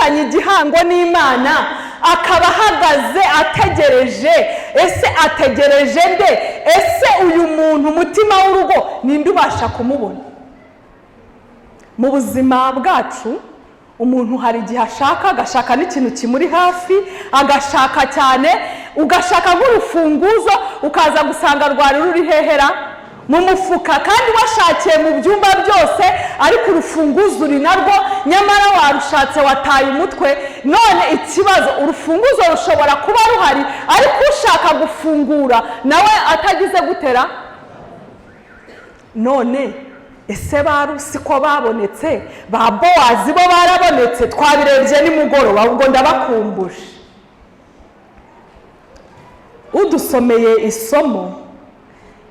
afitanye igihango n'Imana akaba ahagaze ategereje. Ese ategereje nde? Ese uyu muntu umutima w'urugo ninde ubasha kumubona? Mu buzima bwacu umuntu hari igihe agashaka n'ikintu kimuri hafi, agashaka cyane, ugashaka nk'urufunguzo ukaza gusanga rwari ruri hehera mu mufuka, kandi washakiye mu byumba byose ariko urufunguzo uri narwo, nyamara warushatse wataye umutwe. None ikibazo, urufunguzo rushobora kuba ruhari ariko ushaka gufungura nawe atagize gutera. None ese barusi ko babonetse? Ba Bowazi bo barabonetse, twabirebye nimugoroba, ubwo ndabakumbuje. Udusomeye isomo,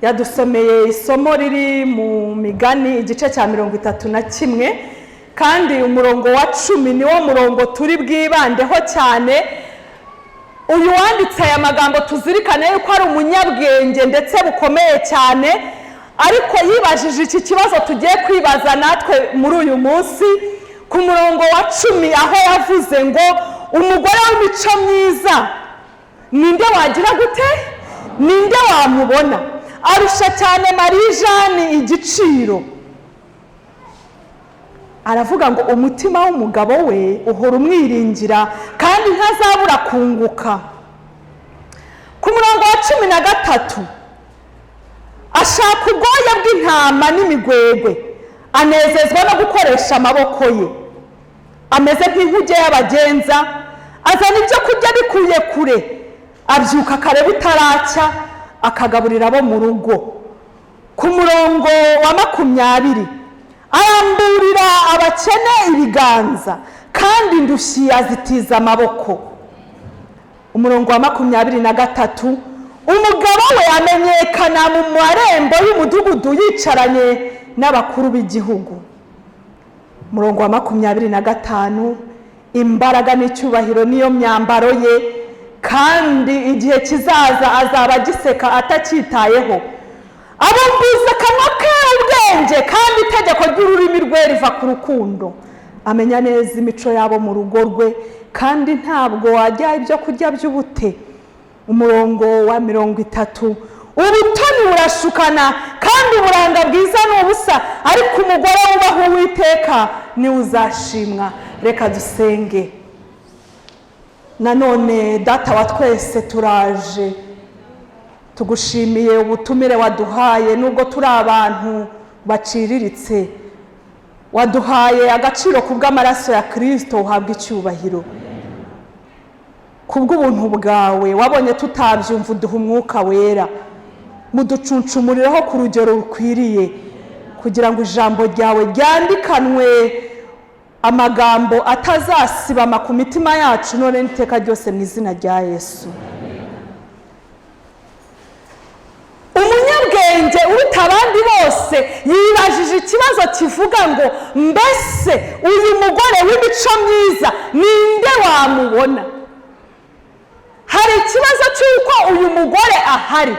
yadusomeye isomo riri mu Migani igice cya 31, kandi umurongo wa 10 niwo murongo turi bwibandeho cyane. Uyu wanditse aya magambo tuzirikane yuko ari umunyabwenge ndetse bukomeye cyane, ariko yibajije iki kibazo tugiye kwibaza natwe muri uyu munsi ku murongo wa 10, aho yavuze ngo umugore w'imico myiza ninde wagira gute? Ninde wamubona? Arusha cyane Marie Jeanne igiciro. Aravuga ngo umutima w'umugabo we uhora umwiringira kandi ntazabura kunguka. Ku murongo wa 13, ashaka ubwoya bw'intama n'imigwegwe, anezezwa no gukoresha amaboko ye. Ameze nk'inkuge y'abagenza, azana ibyo kurya bikuye kure, abyuka kare butaracya akagaburira abo mu rugo. Ku murongo wa 20, aramburira abakene ibiganza kandi indushyi azitiza amaboko. Umurongo wa 23, umugabo we amenyekana mu marembo y'umudugudu yicaranye n'abakuru b'igihugu. Umurongo wa 25, imbaraga n'icyubahiro niyo myambaro ye, kandi igihe kizaza azaba agiseka atacyitayeho. Abumbuza akanwa ke ubwenge, kandi itegeko ry'ururimi rwe riva ku rukundo. Amenya neza imico yabo mu rugo rwe, kandi ntabwo wajya ibyo kurya by'ubute. Umurongo wa 30, ubutoni burashukana kandi uburanga bwiza ni ubusa, ariko umugore wubaha Uwiteka niwe uzashimwa. Reka dusenge. Nanone Data wa twese, turaje tugushimiye ubutumire waduhaye, nubwo turi abantu baciriritse. Waduhaye agaciro kubw'amaraso ya Kristo, uhabwa icyubahiro. Kubw'ubuntu bwawe wabonye tutabyumva, uduha umwuka wera, muducuncumuriraho ku rugero rukwiriye, kugira ngo ijambo ryawe ryandikanwe amagambo atazasibama ku mitima yacu none n'iteka ryose, mu izina rya Yesu. Umunyabwenge uruta abandi bose yibajije ikibazo kivuga ngo mbese uyu mugore w'imico myiza ninde wamubona? Hari ikibazo cy'uko uyu mugore ahari,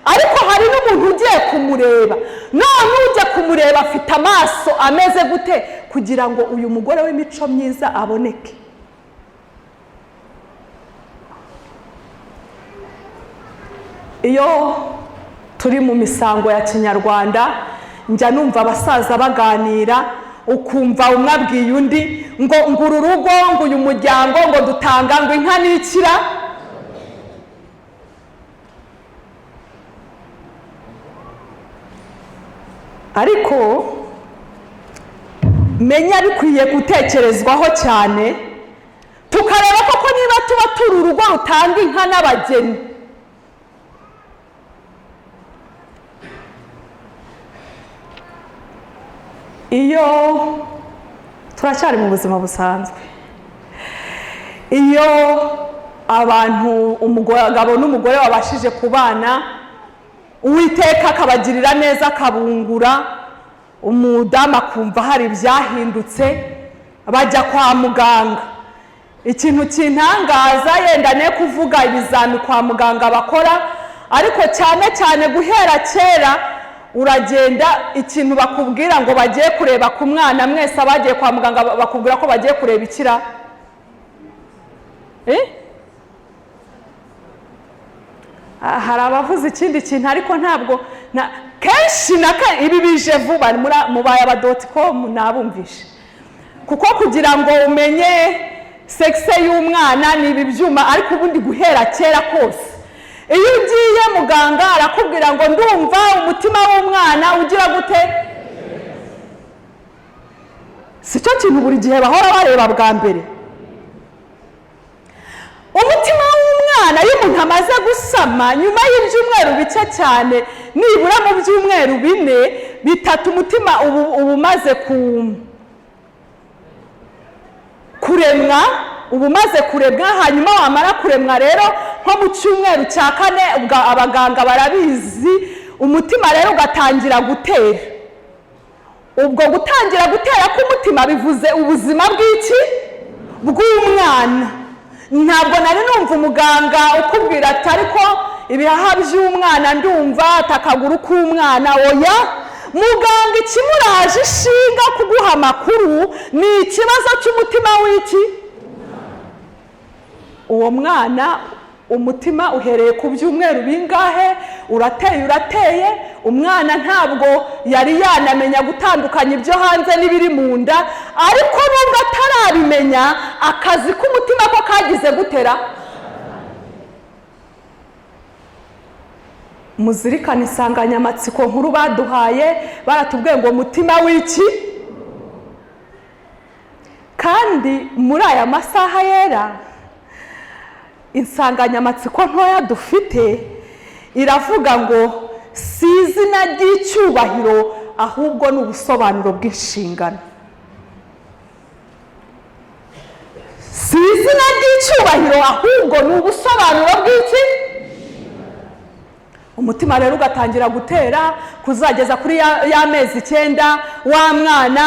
ariko hari n'umuntu ugiye kumureba. None ujya kumureba afite amaso ameze gute kugira ngo uyu mugore w'imico myiza aboneke? Iyo turi mu misango ya Kinyarwanda, njya numva abasaza baganira, ukumva umwe abwiye undi ngo uru rugo, ngo uyu muryango, ngo dutanga ngo inka n'ikira. Ariko menya bikwiye gutekerezwaho cyane, tukareba koko niba tuba turi urugo rutanga inka n'abageni. Iyo turacyari mu buzima busanzwe, iyo abantu umugabo n'umugore babashije kubana, Uwiteka akabagirira neza, akabungura, umudamu akumva hari ibyahindutse, bajya kwa muganga. Ikintu kintangaza, yenda ne kuvuga ibizami kwa muganga bakora, ariko cyane cyane guhera kera uragenda ikintu bakubwira ngo bagiye kureba ku mwana, mwese abagiye kwa muganga bakubwira ko bagiye kureba ikira hari abavuze ikindi kintu ariko ntabwo kenshi ibi bije vuba mubaye aba.com nabumvishe kuko kugira ngo umenye sexe y'umwana ni ibi byuma ariko ubundi guhera kera kose iyo ugiye muganga arakubwira ngo ndumva umutima w'umwana ugira gute si cyo kintu buri gihe bahora bareba bwa mbere umutima w'umwana iyo umuntu amaze gusama nyuma y'ibyumweru bike cyane nibura mu byumweru 4-3 umutima uba umaze kuremwa uba umaze kuremwa hanyuma wamara kuremwa rero nko mu cyumweru cya 4 abaganga barabizi umutima rero ugatangira gutera ubwo gutangira gutera k'umutima bivuze ubuzima bw'iki bw'umwana ntabwo nari numva umuganga ukubwira ati ariko ibihaha by'umwana ndumva atakaguru k'umwana oya muganga ikimuraje ishinga kuguha amakuru ni ikibazo cy'umutima w'iki uwo mwana umutima uhereye ku byumweru bingahe urateye umwana ntabwo yari yanamenya gutandukanya ibyo hanze n'ibiri mu nda ariko nubwo atarabimenya akazi k'umutima ko kagize gutera muzirikane insanganyamatsiko nkuru baduhaye baratubwiye ngo umutima w'iki kandi muri aya masaha yera insanganyamatsiko ntoya dufite iravuga ngo si izina ry'icyubahiro ahubwo ni ubusobanuro bw'inshingano si izina ry'icyubahiro ahubwo ni ubusobanuro bw'iki umutima rero ugatangira gutera kuzageza kuri y'amezi 9 wa mwana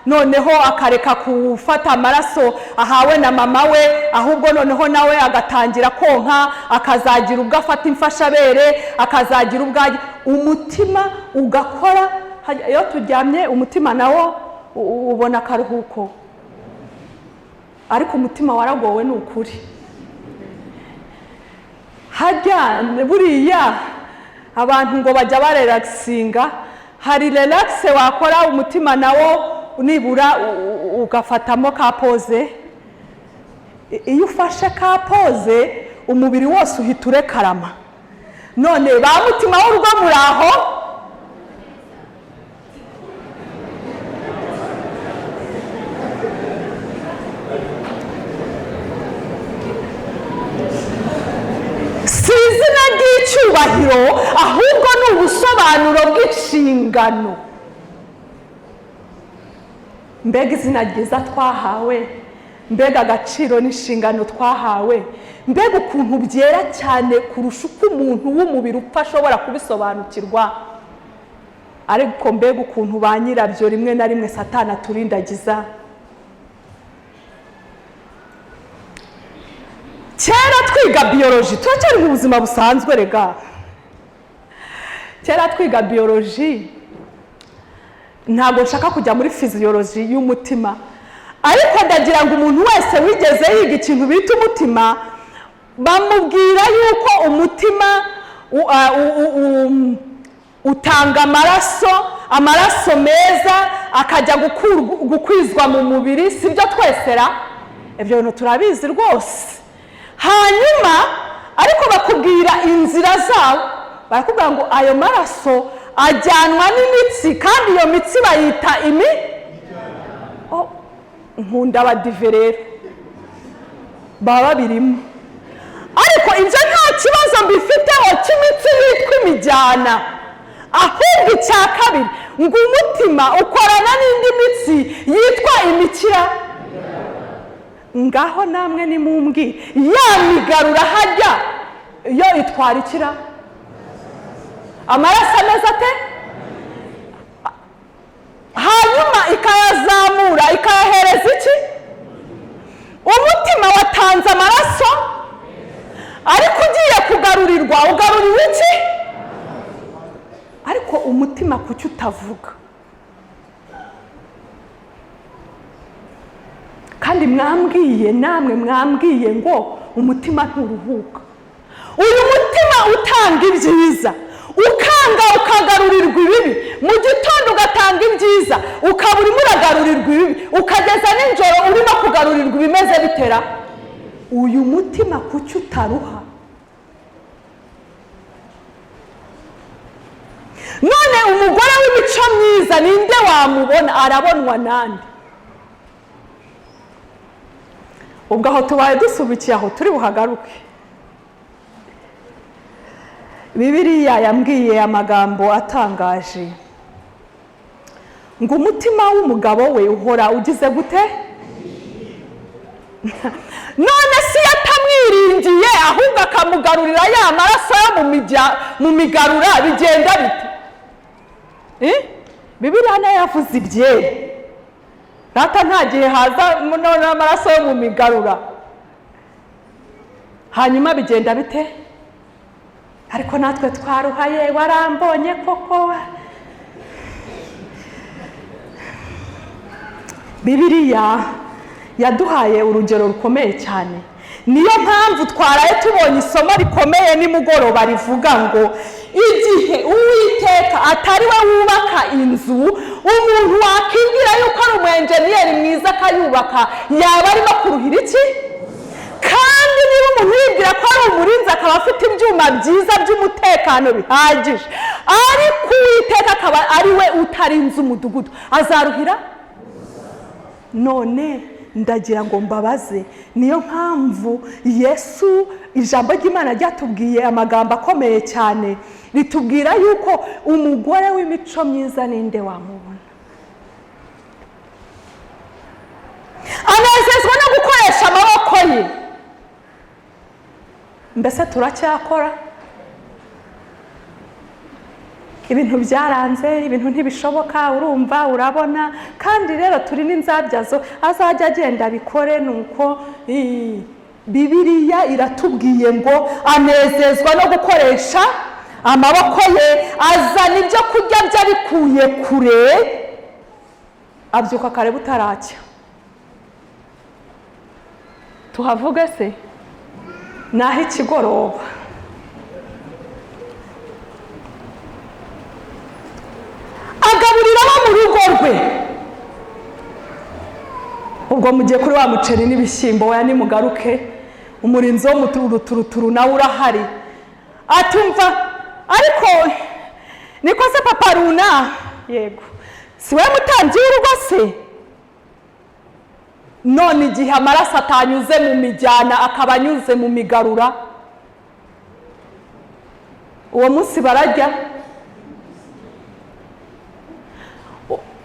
noneho akareka gufata amaraso ahawe na mama we ahubwo noneho nawe agatangira konka akazagira ubwo afata imfashabere akazagira ubwaje umutima ugakora iyo turyamye umutima nawo ubona akaruhuko ariko umutima waragowe ni ukuri hajya buriya abantu ngo bajya barelaxinga hari relax wakora umutima nawo nibura ugafatamo ka pose iyo ufashe ka pose umubiri wose uhita urekarama none ba mutima w'urugo muraho si izina ry'icyubahiro ahubwo ni ubusobanuro bw'inshingano mbega izina ryiza twahawe mbega agaciro n'inshingano twahawe mbega ukuntu byera cyane kurusha uko umuntu w'umubiri upfa ashobora kubisobanukirwa ariko mbega ukuntu ba nyirabyo rimwe na rimwe satani aturindagiza kera twiga biyoloji turacyari mu buzima busanzwe rega kera twiga biyoloji ntabwo nshaka kujya muri fiziyoloji y'umutima ariko ndagira ngo umuntu wese wigeze yiga ikintu bita umutima bamubwira yuko umutima utanga amaraso meza akajya gukwizwa mu mubiri sibyo twesera ibyo bintu turabizi rwose hanyuma ariko bakubwira inzira zawo barakubwira ngo ayo maraso ajyanwa n'imitsi kandi iyo mitsi bayita nkunda abadive rero baba babirimo ariko ibyo nta kibazo mbifiteho cy'imitsi yitwa imijyana ahubwo icya kabiri ngo umutima ukorana n'indi mitsi yitwa imikira ngaho namwe nimumbwire yamigarura hajya iyo itwara ikira amaraso ameze ate hanyuma ikayazamura ikayahereza iki umutima watanze amaraso ariko ugiye kugarurirwa ugaruriwe iki ariko umutima kuki utavuga kandi kandi namwe mwambwiye ngo umutima nturuhuka. Uyu mutima utanga ibyiza ukanga ukagarurirwa ibibi, mu gitondo ugatanga ibyiza ukaba urimo uragarurirwa ibibi, ukageza nijoro urimo kugarurirwa ibimeze bitera. Uyu mutima kuki utaruha? None umugore w'imico myiza ninde wamubona? Arabonwa nande? Ubwo aho tubaye dusubikiye aho turi buhagaruke. Bibiliya yambwiye amagambo atangaje ngo umutima w'umugabo we uhora ugize gute? None si yatamwiringiye ahubwo akamugarurira ya maraso yo mu migarura, bigenda bite? Bibiliya nayo yavuze ibyera. Data nta gihe haza none amaraso yo mu migarura, hanyuma bigenda bite? Ariko natwe twaruhaye, warambonye koko. Bibiliya yaduhaye urugero rukomeye cyane. Niyo mpamvu twaraye tubonye isomo rikomeye nimugoroba rivuga ngo igihe Uwiteka atari we wubaka inzu, umuntu wakibwira yuko ari umu-enjeniyeri mwiza akayubaka, yaba arimo kuruhira iki? Kandi niba umuntu yibwira ko ari umurinzi akaba afite ibyuma byiza by'umutekano bihagije, ariko Uwiteka akaba ari we utarinze umudugudu, azaruhira? None ndagira ngo mbabaze, niyo mpamvu Yesu ijambo ry'Imana ryatubwiye amagambo akomeye cyane, ritubwira yuko umugore w'imico myiza ninde wamubona? Anezezwa no gukoresha amaboko ye. Mbese turacyakora? Ibintu byaranze, ibintu ntibishoboka, urumva, urabona. Kandi rero turi n'inzabyazo, azajya agenda bikore. Nuko Bibiliya iratubwiye ngo anezezwa no gukoresha amaboko ye, azana ibyo kurya bye abikuye kure, abyuka kare butaracya. Tuhavuge se naho ikigoroba. Agaburira abo mu rugo rwe. Ubwo mugiye kuri wa muceri n'ibishyimbo, waya nimugaruke, umurinzi wo muturuturu nawe urahari. Atumva ariko niko se papa Runa? Yego. Si we mutambyi w'urugo se? None igihe amaraso atanyuze mu mijyana akaba anyuze mu migarura, uwo munsi barajya?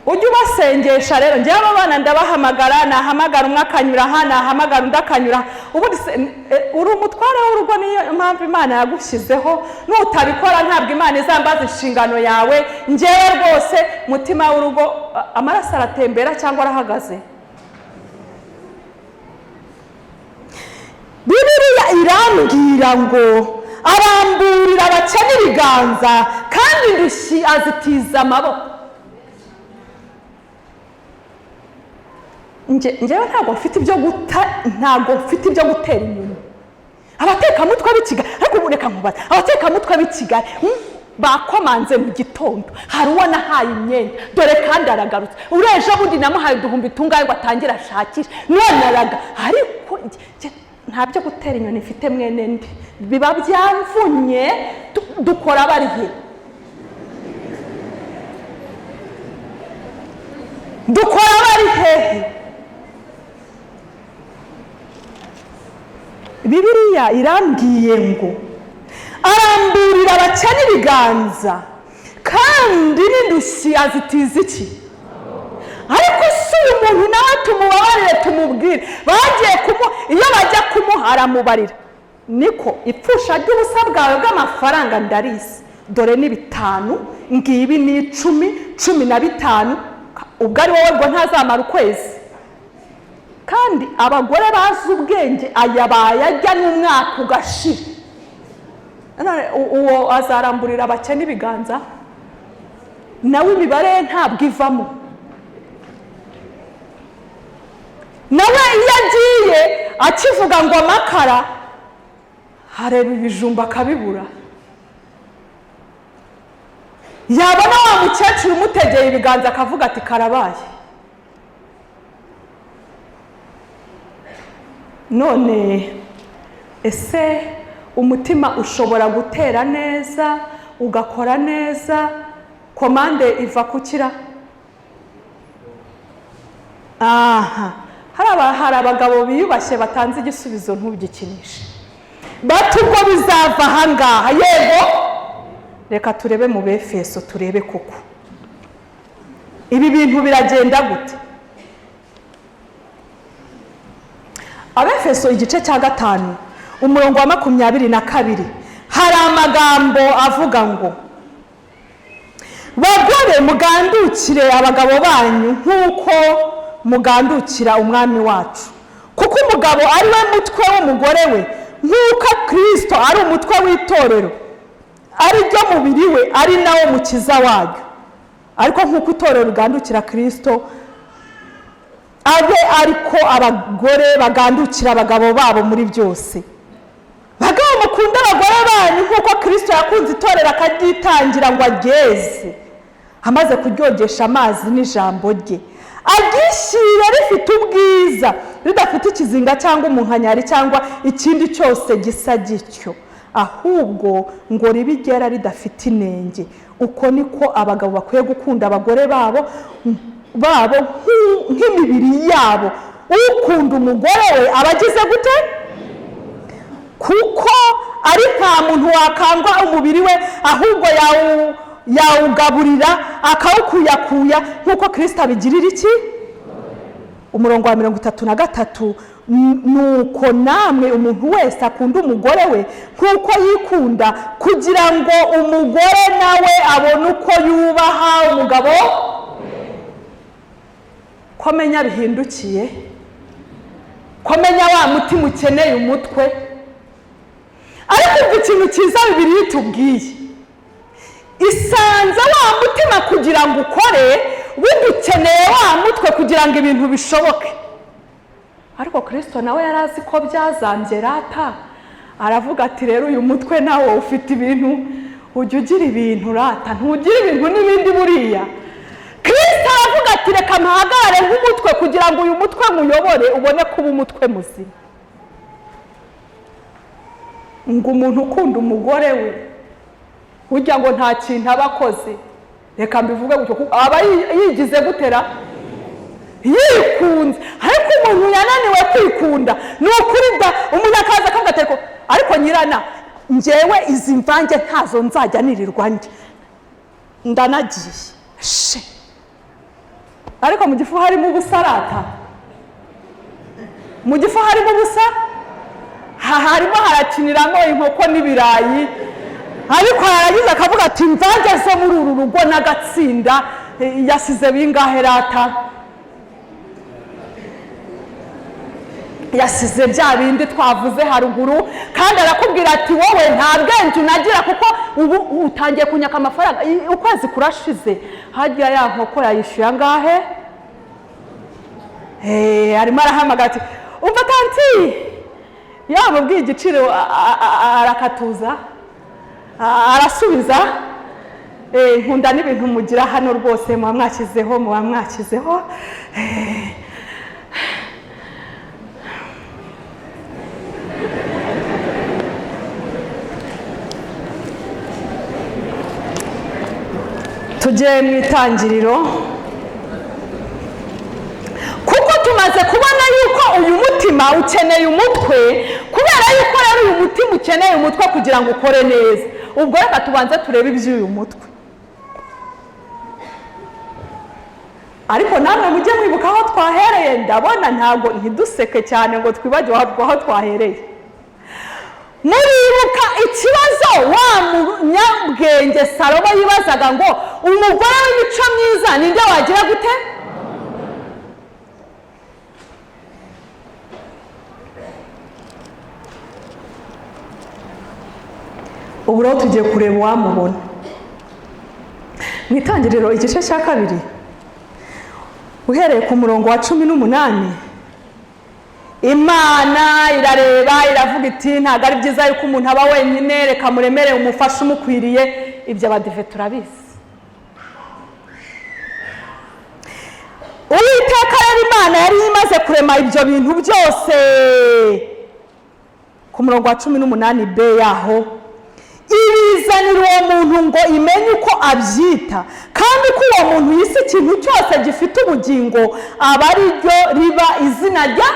Ujye ubasengesha rero. Njyewe abana ndabahamagara, nahamagara umwe akanyura aha, nahamagara undi akanyura. Ubundi uri umutware w'urugo, niyo mpamvu Imana yagushyizeho. Nutabikora ntabwo Imana izambaza inshingano yawe. Njyewe rwose mutima w'urugo, amaraso aratembera cyangwa arahagaze? Bibiliya irambwira ngo aramburira abakene ibiganza kandi indushyi azitiza amaboko. Njyewe ntabwo mfite ibyo gutera inyuma. Abatekamutwe b'i Kigali, ariko mureka nkubaza, abatekamutwe b'i Kigali bakomanze mu gitondo, hari uwo nahaye imyenda, dore kandi aragarutse. Ureje bundi namuhaye uduhumbi tungahe ngo atangire ashakishe, none araga. Ariko nta byo gutera inyoni mfite mwene ndi, biba byamvunye. Dukora barihe? Dukora barihe? Bibiliya irambwiye ngo aramburira abakene ibiganza kandi n'indushyi azitiza iki? Ariko si umuntu nawe tumubabarire tumubwire. Bagiye iyo bajya kumuha aramubarira. Niko ipfusha ry'ubusa bwawe bw'amafaranga ndarisi, dore ni 5, ngibi ni 10, 15. Ubwo ari wowe ngo ntazamara ukwezi. Kandi abagore bazi ubwenge ayabaye ajya n'umwaka ugashira. Uwo azaramburira abakene ibiganza, nawe imibare ntabwo ivamo. nawe iyo agiye akivuga ngo amakara hareba ibijumba akabibura, yabona wa mukecuru umutegeye ibiganza akavuga ati karabaye. None ese umutima ushobora gutera neza ugakora neza, komande iva kukira? Hari abagabo biyubashye batanze igisubizo ntugikinishe, bati ubwo bizava ahangaha. Yego, reka turebe mu Befeso turebe koko ibi bintu biragenda gute. Abefeso igice cya 5 umurongo wa 22 hari amagambo avuga ngo bagore mugandukire abagabo banyu nk'uko mugandukira umwami wacu, kuko umugabo ari we mutwe w'umugore we, nk'uko Kristo ari umutwe w'itorero, ari ryo mubiri we, ari nawo mukiza waryo. Ariko nk'uko itorero rigandukira Kristo, abe ariko abagore bagandukira abagabo babo muri byose. Bagabo mukunda abagore banyu nk'uko Kristo yakunze itorero akaryitangira ngo aryeze, amaze kuryogesha amazi n'ijambo rye, agishyira rifite ubwiza, ridafite ikizinga cyangwa umunkanyari cyangwa ikindi cyose gisa gityo, ahubwo ngo ribe ryera ridafite inenge. Uko niko abagabo bakwiye gukunda abagore babo nk'imibiri yabo. Ukunda umugore we abagize gute? Kuko ari nta muntu wakangwa umubiri we, ahubwo yawugaburira akawukuyakuya nk'uko Kristo abigirira iki? Umurongo wa 33, nuko namwe umuntu wese akunda umugore we nk'uko yikunda, kugira ngo umugore nawe abone uko yubaha umugabo. Ko menya bihindukiye, ko menya wa mutima ukeneye umutwe. Ariko ikintu cyiza Bibiliya itubwiye, isanze wa mutima kugira ngo ukore, ukeneye wa mutwe kugira ngo ibintu bishoboke. Ariko Kristo nawe yarazi ko byazambye rata, aravuga ati rero uyu mutwe nawo ufite ibintu, ujye ugira ibintu rata, ntugira ibintu n'ibindi buriya. Kristo aravuga ati reka mpahagarare nk'umutwe kugira ngo uyu mutwe muyobore ubone kuba umutwe muzima. Ngo umuntu ukunda umugore we ujya ngo nta kintu aba akoze, reka mbivuge gutyo, aba yigize gutera yikunze. Ariko umuntu yananiwe kwikunda ni ukuri da, umuntu akaza akagateko, ariko nyirana njyewe izi mvange ntazo nzajya nirirwa ndanagiye she. Ariko mu gifu harimo ubusarata, mu gifu harimo ubusa, harimo harakiniramo inkoko n'ibirayi. Ariko yaragize akavuga ati mvange zo muri uru rugo n'agatsinda yasize bingahe rata? Yasize bya bindi twavuze haruguru. Kandi arakubwira ati wowe nta bwenge unagira, kuko ubu utangiye kunyaka amafaranga, ukwezi kurashize hagiye ya nkoko yayishyuye angahe? Arimo arahamagara ati umva tanti, yamubwiye igiciro arakatuza, arasubiza. Nkunda n'ibintu mugira hano rwose, muba mwakizeho. Tujye mu itangiriro, kuko tumaze kubona yuko uyu mutima ukeneye umutwe, kubera yuko rero uyu mutima ukeneye umutwe kugira ngo ukore neza. Ubwo reka tubanze turebe iby'uyu mutwe. Ariko namwe mujye mwibuka aho twahereye. Ndabona ntabwo ntiduseke cyane ngo twibagirwe aho twahereye. Muribuka ikibazo wa munyabwenge Salomo yibazaga ngo umugore w'imico myiza ninde wagira gute? Ubu rero tugiye kureba uwamubona. Mu itangiriro igice cya 2 uhereye ku murongo wa 18 Imana irareba iravuga iti ntabwo ari byiza yuko umuntu aba wenyine, reka muremere umufasha umukwiriye. Ibyo abadive turabizi. Uwiteka yari Imana yari imaze kurema ibyo bintu byose. Ku murongo wa 18b yaho ibizanira uwo muntu ngo imenye uko abyita, kandi ko uwo muntu yise ikintu cyose gifite ubugingo aba ari ryo riba izina rya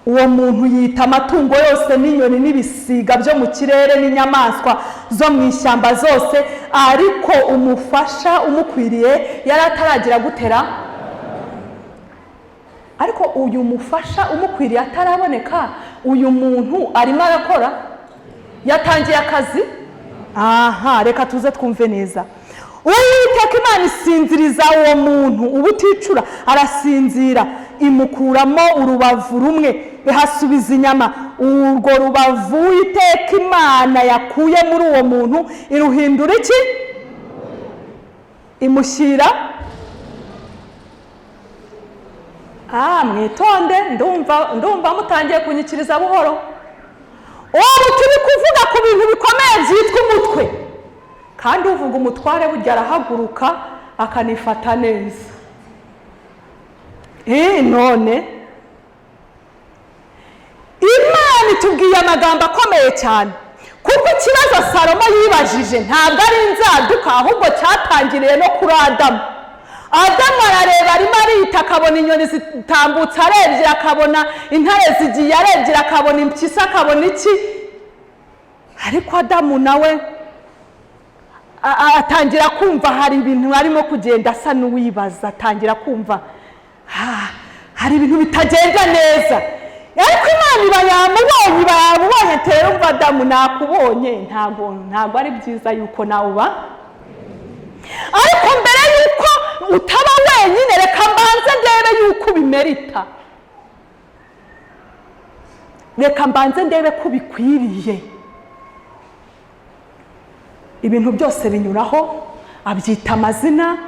uwo muntu. Yita amatungo yose n'inyoni n'ibisiga byo mu kirere n'inyamaswa zo mu ishyamba zose, ariko umufasha umukwiriye yari ataragira gutera. Ariko uyu mufasha umukwiriye ataraboneka, uyu muntu arimo arakora, yatangiye akazi. Aha, reka tuze twumve neza. Uwiteka Imana isinziriza uwo muntu ubuticura, arasinzira, imukuramo urubavu rumwe, ihasubiza inyama. Urwo rubavu Uwiteka Imana yakuye muri uwo muntu iruhindura iki? Imushyira. Mwitonde, ndumva mutangiye kunyikiriza buhoro. Ubu turi kuvuga ku bintu bikomeye byitwa umutwe, kandi uvuga umutware burya arahaguruka akanifata neza. None Imana itubwiye amagambo akomeye cyane, kuko ikibazo Salomo yibajije ntabwo ari inzaduka, ahubwo cyatangiriye no kuri Adamu. Adamu arareba, arimo arita, akabona inyoni zitambutse, arebye akabona intare zigiye, arebye akabona impyisi, akabona iki. Ariko Adamu nawe atangira kumva hari ibintu arimo kugenda asa n'uwibaza, atangira kumva hari ibintu bitagenda neza. Ariko Imana iba yamubonye, tera umva Adamu nakubonye, ntabwo ari byiza yuko nawe uba. Ariko mbere yuko utaba wenyine, reka mbanze ndebe yuko ubimerita, reka mbanze ndebe ko bikwiriye. Ibintu byose binyuraho, abyita amazina.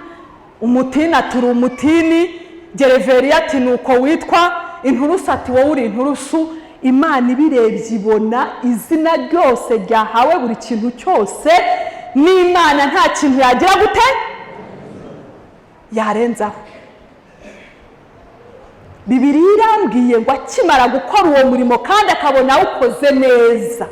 Umutini ati umutini, gereveriya ati nuko witwa, inturusu ati wowe uri inturusu. Imana ibirebye ibona izina ryose ryahawe buri kintu cyose, n'Imana nta kintu yagira gute yarenzaho. Bibiliya irambwiye ngo akimara gukora uwo murimo kandi akabona awukoze neza,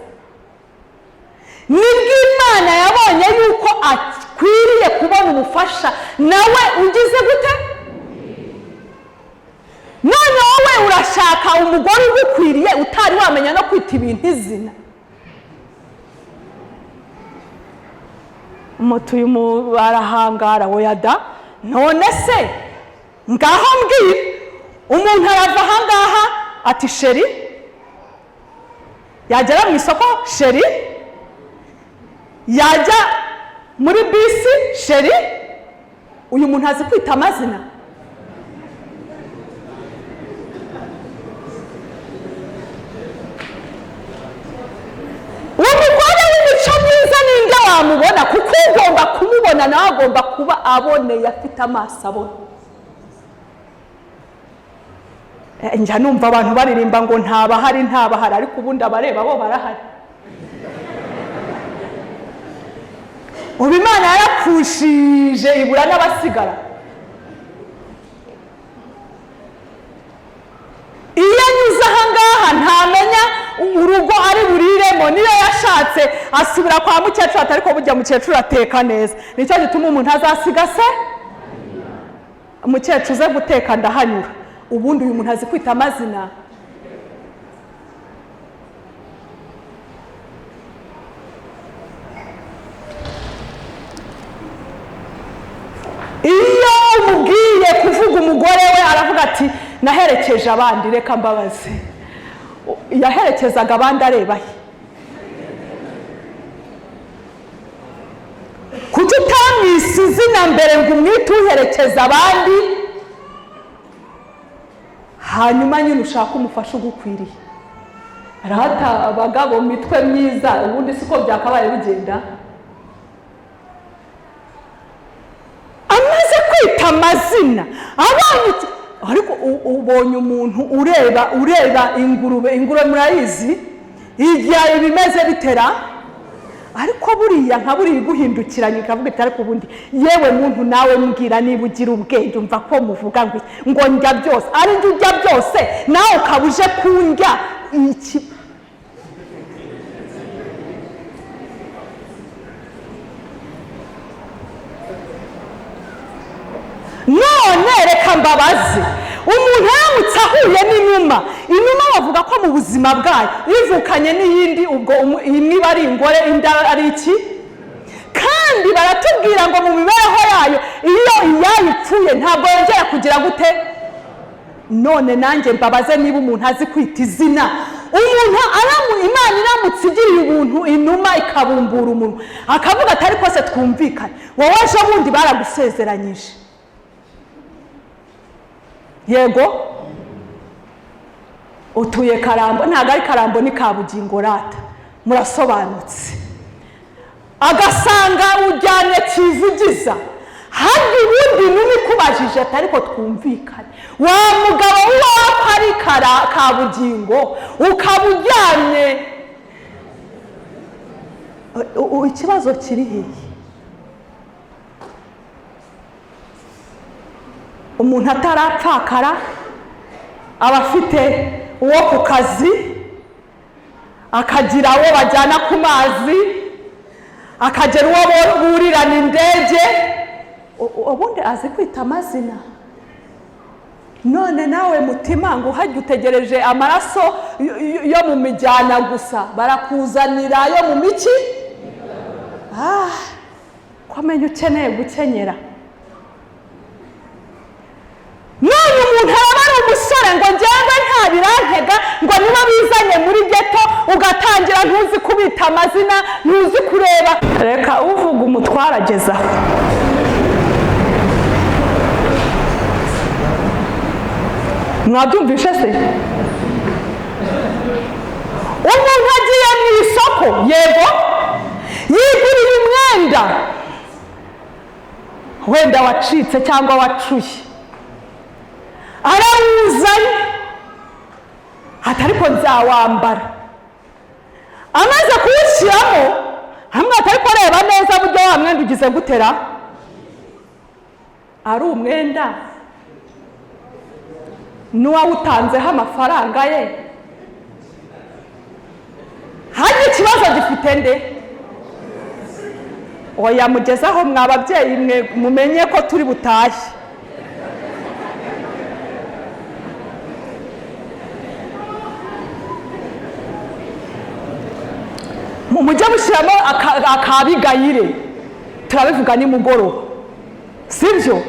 nibwo Imana yabonye yuko akwiriye kubona umufasha nawe ugize gute. None wowe urashaka umugore ugukwiriye utari wamenya no kwita ibintu izina. Uyu barahangara woyada. None se ngaho mbwira, umuntu arava ahangaha ati sheri, yagera mu isoko sheri, yajya muri bisi sheri. Uyu muntu azi kwita amazina? Umugore w'imico myiza ninde wamubona? Kuko ugomba kumubona nawe agomba kuba aboneye, afite amaso abona. Njya numva abantu baririmba ngo ntabahari, ariko ubundi abareba bo barahari. Ubu Imana yarapfushije ibura n'abasigara. Iyo anyuze ahangaha ntamenya urugo ari buriremo. Niyo yashatse asubira kwa mukecuru, ariko burya mukecuru ateka neza. Nicyo gituma umuntu azasiga se umukecuru uze guteka ndahanyura. Ubundi uyu muntu azi kwita amazina. Iyo umubwiye kuvuga umugore we aravuga ati naherekeje abandi, reka mbabaze. Yaherekezaga abandi areba he? Kuki utamwise izina mbere ngo umwite uherekeza abandi, hanyuma nyine ushaka umufasha ugukwiriye? Arahata abagabo mitwe myiza, ubundi siko byakabaye bigenda. Amaze kwita amazina, abanye ariko ubonye umuntu ureba ingurube murayizi igihe bimeze bitera, ariko buriya nka buriya iguhindukiranye ikavuga iti ariko ubundi yewe muntu nawe mbwira niba ugira ubwenge umva ko muvuga ngo njya byose ari njye ujya byose nawe ukaba uje kundya iki. None reka mbabaze, umuntu aramutse ahuye n'inuma bavuga ko mu buzima bwayo ivukanye n'iyindi, ubwo imwe iba ari ingore indi ari iki, kandi baratubwira ngo mu mibereho yayo iyo iyayipfuye ntabwo yongera kugira gute. None nanjye mbabaze niba umuntu azi kwita izina umuntu Imana iramutse igiriye ubuntu inuma ikabumbura umunwa akavuga ati ariko se twumvikane wowe ejo bundi baragusezeranyije, yego utuye Karambo, ntabwo ari Karambo ni Kabugingo rata, murasobanutse, agasanga ujyanye Kivugiza handi ubundi numi kubajije ati ariko twumvikane wa mugabo w'uwako ari Kabugingo ukaba ujyanye, ikibazo kiri hehe? Umuntu atarapfakara aba afite uwo ku kazi, akagira uwo bajyana ku mazi, akagira uwo burirana indege, ubundi azi kwita amazina. None nawe mutima ngo uhajya utegereje amaraso yo mu mijyana gusa, barakuzanira yo mu miki. Ko amenye ukeneye gukenyera. None umuntu araba ari umusore ngo njyewe nta birantega ngo niba bizanye muri geto ugatangira ntuzi kubita amazina ntuzi kureba, reka uvuga umutwara agezaho. Mwabyumvishe se? Umuntu agiye mu isoko, yego yiguriye umwenda wenda wacitse cyangwa wacuye, arawuzanye ati ariko nzawambara, amaze kuwushyiramo hamwe ati ariko reba neza buryo wa mwenda ugize gutera, ari umwenda n'uwawutanzeho amafaranga ye, hanyuma ikibazo gifite nde? Oya mugezaho mwa babyeyi mwe mumenye ko turi butashye. Mujya mushyiramo akabigayire, turabivuga nimugoroba, sibyo?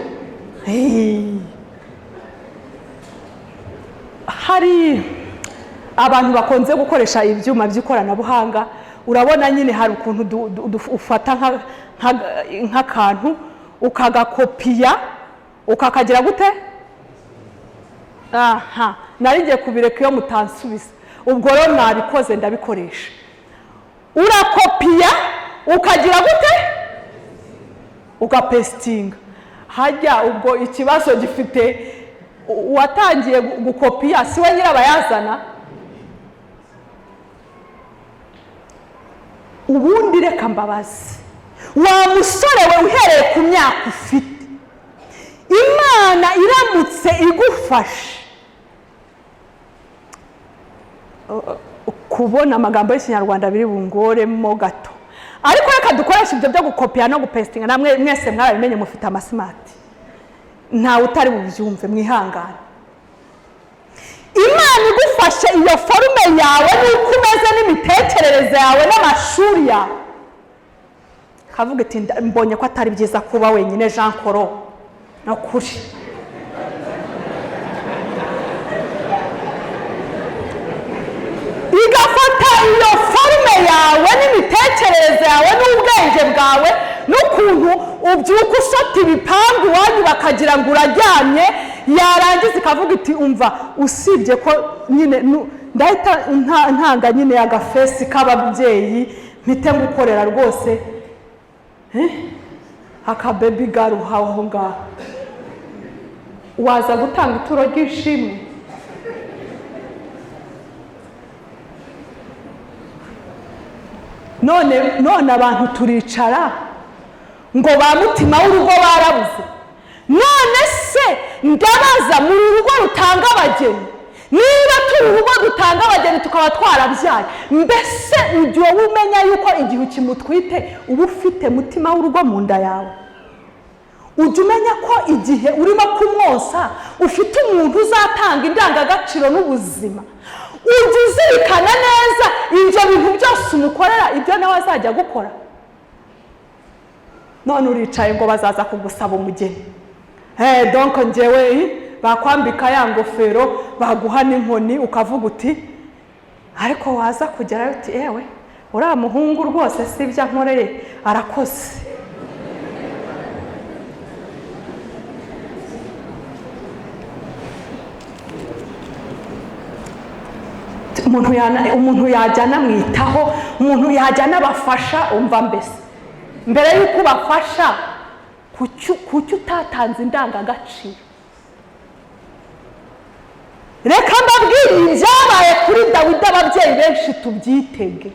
Hari abantu bakunze gukoresha ibyuma by'ikoranabuhanga, urabona nyine hari ukuntu ufata nk'akantu ukagakopiya ukakagira gute. Narigiye kubireka iyo mutansubiza, ubwo rero nabikoze ndabikoresha. Urakopiya ukagira gute, ugapestinga. Hajya ubwo ikibazo gifite uwatangiye gukopiya si we nyirabayazana. Ubundi reka mbabazi, wa musore we uhereye ku myaka ufite, Imana iramutse igufashe kubona amagambo y'Ikinyarwanda biri bungoremo gato, ariko reka dukoresha ibyo byo gukopiya no gupestinga, namwe mwese mwarabimenye mufite amasimati, ntawe utari bubyumve, mwihangane. Imana igufashe iyo forume yawe n'uko umeze n'imitekerereze yawe n'amashuri yawe, kavuga iti mbonye ko atari byiza kuba wenyine Jean Coro, no kuri igafata iyo forume yawe n'imitekerereze yawe n'ubwenge bwawe n'ukuntu ubyuka usota ibipangu wanyu bakagira ngo uraryamye, yarangiza ikavuga iti umva usibye ko nyine ndahita ntanga nyine agafesi k'ababyeyi mpite ngukorera rwose aka baby girl aho ngaho. waza gutanga ituro ry'ishimwe? none abantu turicara ngo ba mutima w'urugo barabuze. none se ndabaza, mu rugo rutanga abageni, niba turi urugo dutanga abageni tukaba twarabyaye, mbese ujye wowe umenya yuko igihe ukimutwite uba ufite mutima w'urugo mu nda yawe? ujye umenya ko igihe urimo kumwosa ufite umuntu uzatanga indangagaciro n'ubuzima. ujye uzirikana neza ibyo bintu byose umukorera, ibyo nawe azajya gukora. none uricaye ngo bazaza kugusaba umugeni. donc njyewe bakwambika ya ngofero, baguha n'inkoni, ukavuga uti ariko waza kugerayo uti ewe uriya muhungu rwose si ibyo ankoreye arakoze. umuntu yajya anamwitaho, umuntu yajya anabafasha. umva mbese mbere y'uko ubafasha, kuki utatanze indangagaciro? reka mbabwire ibyabaye kuri Dawidi, ababyeyi benshi tubyitege.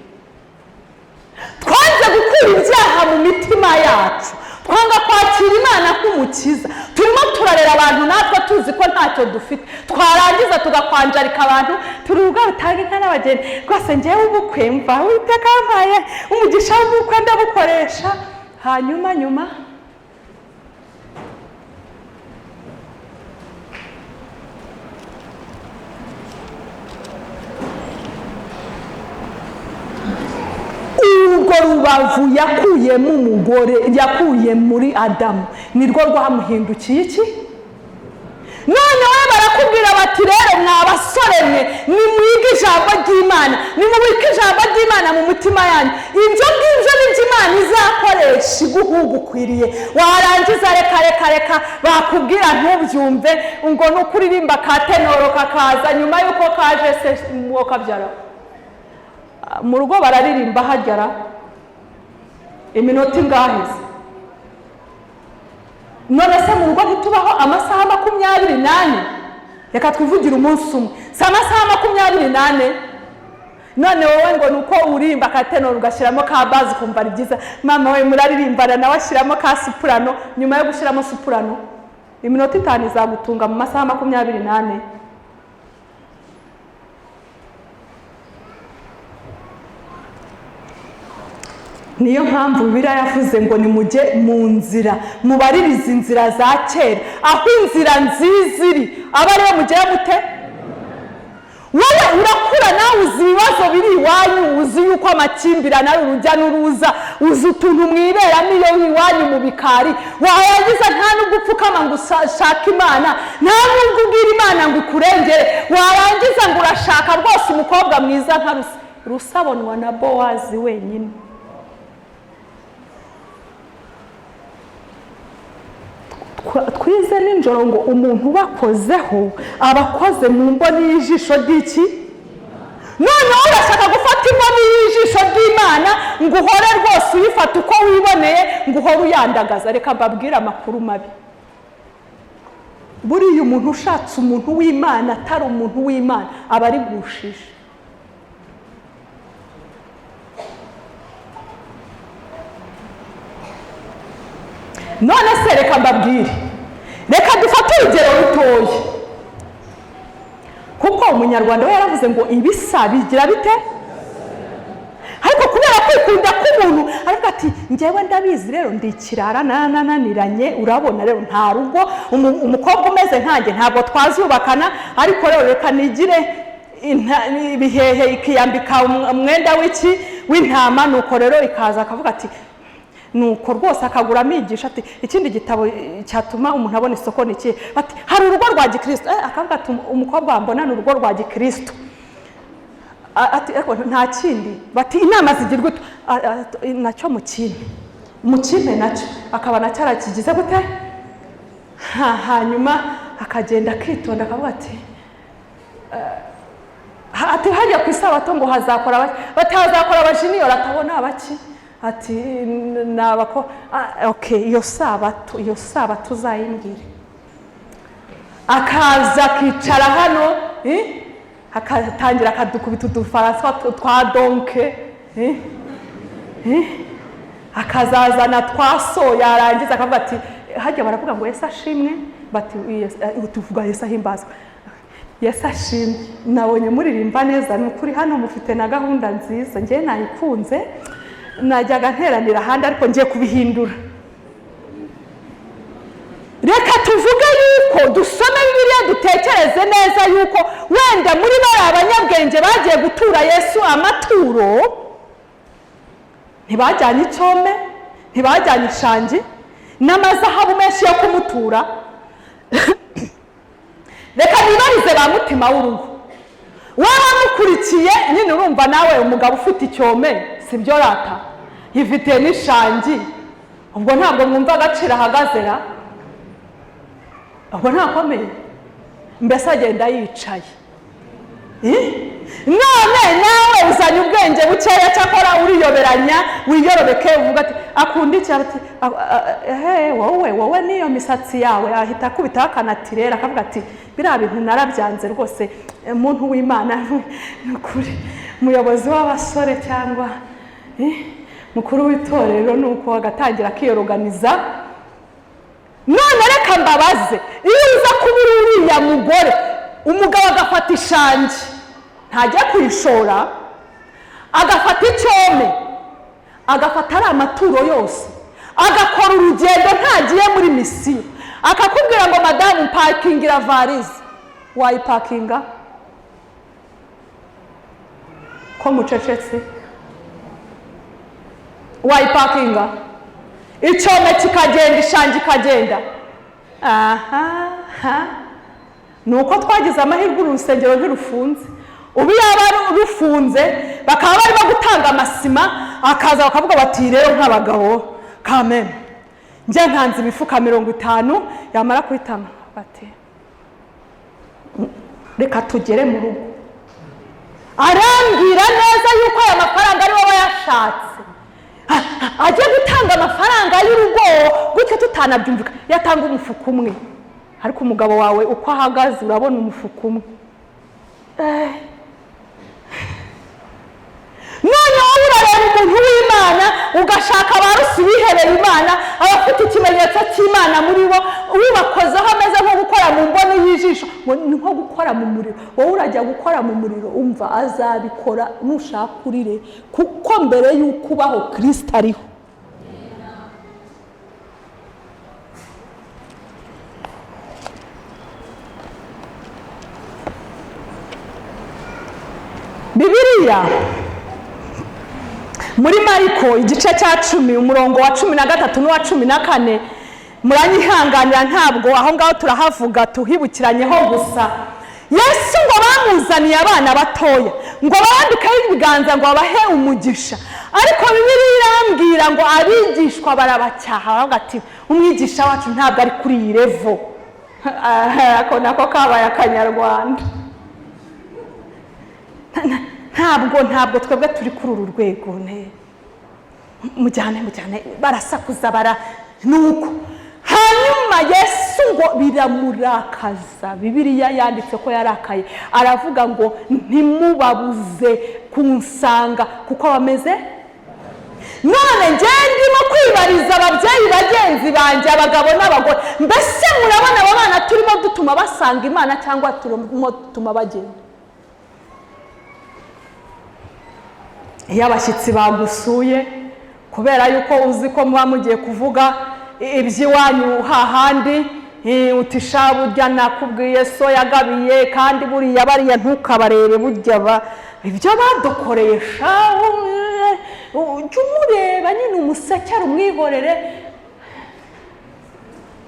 twanze gukura ibyaha mu mitima yacu, twanga kwakira Imana nk'umukiza. turimo turarera abantu natwe tuzi ko ntacyo dufite, twarangiza tugakwanjarika abantu, turi urugo rutanga inka n'abageni. rwose njyewe ubukwe mva Uwiteka yampaye umugisha w'ubukwe ndabukoresha, hanyuma nyuma urwo rubavu yakuyemo umugore, yakuye muri Adamu, nirwo rwamuhindukiye iki? none we barakubwira bati rero mwa basore mwe, nimwige ijambo ry'Imana, nimubike ijambo ry'Imana mu mutima yanyu. ibyo ngibyo nibyo Imana izakoresha iguhugukwiriye. warangiza reka bakubwira ntubyumve, ngo n'ukuririmba ka tenoro kakaza nyuma y'uko kaje se mwo kabyara. mu rugo bararirimba hagera iminota ingahe? none se mu rugo ntitubaho amasaha 24? reka twivugire umunsi umwe, si amasaha 24? none wowe ngo nuko uririmba ka tenor ugashyiramo ka bazi ukumva ari byiza. mama we muraririmbana nawe ashyiramo ka soprano, nyuma yo gushyiramo soprano iminota 5 izagutunga mu masaha 24? niyo mpamvu Bibiliya yavuze ngo nimujye mu nzira, mubaririze inzira za kera, aho inzira nziza iri aba ariyo mugera mute. wowe urakura nawe uzi ibibazo biri iwanyu, uzi yuko amakimbirane ari urujya n'uruza, uzi utuntu mwiberamo iyo iwanyu mu bikari. warangiza nta nubwo upfukama ngo ushake Imana, nta nubwo ubwira Imana ngo ikurengere. warangiza ngo urashaka rwose umukobwa mwiza nka rusabonwa na Bowazi wenyine. twize ninjoro ngo umuntu ubakozeho abakoze mu mboni y'ijisho ry'iki? noneho urashaka gufata imboni y'ijisho ry'Imana ngo uhore rwose uyifata uko wiboneye, ngo uhore uyandagaza. reka mbabwire amakuru mabi. buriya umuntu ushatse umuntu w'Imana atari umuntu w'Imana aba ari gushije. none se reka mbabwire, reka dufate urugero rutoya, kuko umunyarwanda we yaravuze ngo ibisa bigira bite? ariko kubera kwikunda k'umuntu aravuga ati njyewe ndabizi rero ndi ikirara nananiranye. urabona rero nta rugo, umukobwa umeze nkanjye ntabwo twazubakana, ariko rero reka nigire ibihehe ikiyambika umwenda w'intama. nuko rero ikaza akavuga ati nuko rwose akagura amigisha ati ikindi gitabo cyatuma umuntu abona isoko ni iki? ati hari urugo rwa gikristo. akavuga ati umukobwa wambona ni urugo rwa gikristo. ati nta kindi. bati inama zigirwa nacyo mukime nacyo. akaba nacyo arakigize gute? hanyuma akagenda akitonda akavuga ati hajya ku isabato ngo hazakora batazakora abajiniyori atabona abaki. ati nabako okay, iyo sabato uzayimbwire. akaza akicara hano akatangira akadukubita udufaransa twa donke akazazana twaso yarangiza akavuga ati hajya baravuga ngo Yesu ashimwe bati tuvuga Yesu ahimbazwe Yesu ashimwe nabonye muririmba neza n'ukuri hano mufite na gahunda nziza ngiye nayikunze najyaga nteranira ahandi ariko ngiye kubihindura reka tuvuge yuko dusome Bibiliya dutekereze neza yuko wenda muri bari abanyabwenge bagiye gutura Yesu amaturo ntibajyanye icyome ntibajyanye ishangi n'amazahabu menshi yo kumutura reka nibarize ba mutima w'urugo waba mukurikiye nyine urumva nawe umugabo ufite icyome sibyo rata yifite n'ishangi ubwo ntabwo mwumva agaciro ahagazera ubwo ntakomeye mbese agenda yicaye none nawe uzanye ubwenge bukeya cyakora uriyoberanya wiyorobeke uvuga ati akunda iki ati wowe niyo misatsi yawe ahita akubitaho akanatirera akavuga ati biriya bintu narabyanze rwose umuntu w'Imana n'ukuri umuyobozi w'abasore cyangwa mukuru w'itorero nuko agatangira akiyoroganiza none reka mbabaze iyo uza kubura uriya mugore umugabo agafata ishangi ntajya kuyishora agafata icyome agafata ari amaturo yose agakora urugendo ntagiye muri misiyo akakubwira ngo madamu pakingira varize wayipakinga ko mucecetse wayipakinga icyome kikagenda ishangi ikagenda nuko twagize amahirwe urusengero ntirufunze ubu yaba rufunze bakaba barimo gutanga amasima akaza bakavuga bati rero nk'abagabo kameme njye ntanze imifuka 50 yamara kuhitama bati reka tugere mu rugo arambwira neza yuko aya mafaranga ari wowe yashatse ajye gutanga amafaranga y'urugo gutyo tutanabyumvika yatanga umufuka umwe ariko umugabo wawe uko ahagaze urabona umufuka umwe none wowe urareba umuntu w'Imana ugashaka abarusi bihereye Imana abafite ikimenyetso cy'Imana muri bo ubakozeho ameze nko gukora mu mboni y'ijisho nko gukora mu muriro wowe urajya gukora mu muriro umva azabikora nushaka urire kuko mbere y'uko ubaho Kristo ariho Bibiliya muri Mariko igice cya 10 umurongo wa 13 n'uwa 14 muranyihanganira ntabwo aho ngaho turahavuga tuhibukiranyeho gusa Yesu ngo bamuzaniye abana batoya ngo bandikaho ibiganza ngo abahe umugisha ariko Bibiliya irambwira ngo abigishwa barabacyaha bavuga ati umwigisha wacu ntabwo ari kuri iyi level ako nako kabaye akanyarwanda ntabwo twebwe turi kuri uru rwego mujyane barasakuza nuko hanyuma Yesu ngo biramurakaza Bibiliya yanditse ko yarakaye aravuga ngo ntimubabuze kunsanga kuko bameze none njye ndimo kwibariza ababyeyi bagenzi banjye abagabo n'abagore mbese murabona aba bana turimo dutuma basanga Imana cyangwa turimo dutuma bagenda iyo abashyitsi bagusuye kubera yuko uzi ko muba mugiye kuvuga iby'iwanyu hahandi utisha burya nakubwiye so yagabiye kandi buriya bariya ntukabarebe burya ibyo badukoresha ujye umureba nyine umusekera umwihorere